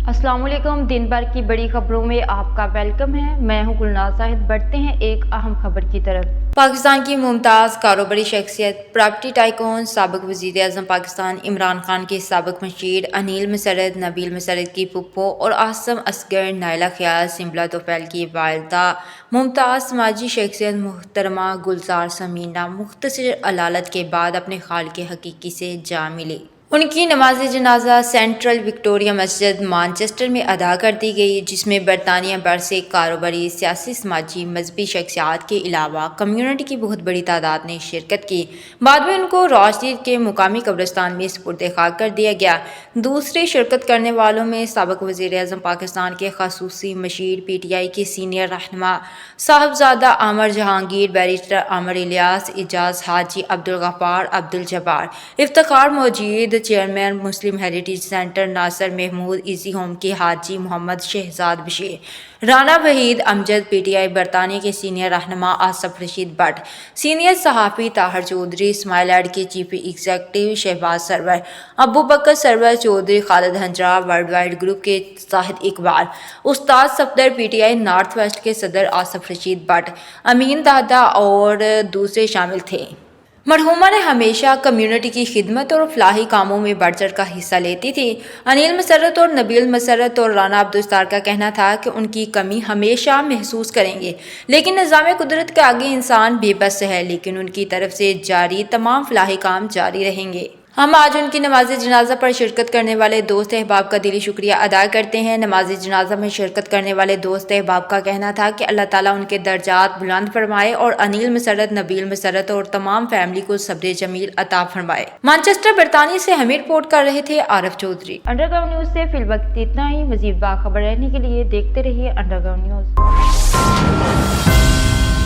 अस्सलाम वालेकुम। दिन भर की बड़ी खबरों में आपका वेलकम है। मैं हूं गुलनाज साहिद। बढ़ते हैं एक अहम खबर की तरफ। पाकिस्तान की मुमताज़ कारोबारी शख्सियत प्रॉपर्टी टाइकून साबिक वज़ीर आज़म पाकिस्तान इमरान खान के साबिक मशीर अनिल मसरत, नबील मसरत की पुप्पो और आसम असगर नाइला ख्याल सिंबला तोफैल की वालिदा मुमताज़ समाजी शख्सियत मुहतरमा गुलजार समीना मुख्तसर अलालत के बाद अपने खालिक हकीकी से जा मिली। उनकी नमाज जनाजा सेंट्रल विक्टोरिया मस्जिद मानचेस्टर में अदा कर दी गई, जिसमें बरतानिया भर से कारोबारी, सियासी, समाजी, मजहबी शख्सियात के अलावा कम्यूनिटी की बहुत बड़ी तादाद ने शिरकत की। बाद में उनको राजदीद के मुकामी कब्रिस्तान में सुपुर्द खाक कर दिया गया। दूसरे शिरकत करने वालों में साबिक वज़ीर आज़म पाकिस्तान के खसूसी मशीर, PTI के सीनियर रहनुमा साहबजादा आमर Jahangir, barrister Aamir Ilyas, Ejaz Haji Abdul Ghaffar Abdul Jabbar, Iftikhar Majeed, chairman Muslim Heritage Centre Nasir Mahmood, Easy Home के हाजी मोहम्मद शहजाद बशीर, राना वहीद अमजद, PTI बरतानिया के सीनियर रहनुमा आसफ रशीद भट्ट, सीनियर सहाफ़ी ताहिर चौधरी, स्माइल ऐड के chief executive Shahbaz Sarwar, Abu Bakar Sarwar Chaudhry, Khalid Hanjra, World Wide Group के जाहिद इकबाल, उस्ताद सफदर, PTI नॉर्थ वेस्ट के सदर आसफ रशीद भट्ट, अमीन दादा और दूसरे शामिल थे। मरहूमा ने हमेशा कम्युनिटी की खिदमत और फलाही कामों में बढ़ चढ़ का हिस्सा लेती थी। अनिल मसरत और नबील मसरत और राना अब्दुस्तार का कहना था कि उनकी कमी हमेशा महसूस करेंगे, लेकिन निज़ाम कुदरत के आगे इंसान बेबस है, लेकिन उनकी तरफ से जारी तमाम फलाही काम जारी रहेंगे। हम आज उनकी नमाज जनाजा पर शिरकत करने वाले दोस्त अहबाब का दिली शुक्रिया अदा करते हैं। नमाज जनाजा में शिरकत करने वाले दोस्त अहबाब का कहना था कि अल्लाह ताला उनके दर्जात बुलंद फरमाए और अनिल मसरत, नबील मसरत और तमाम फैमिली को सब्र जमील अता फरमाए। मैनचेस्टर बरतानिया से हमें रिपोर्ट कर रहे थे आरिफ चौधरी। अंडरग्राउंड न्यूज से फिल वक्त इतना ही। मजीद बाखबर रहने के लिए देखते रहिए अंडरग्राउंड न्यूज।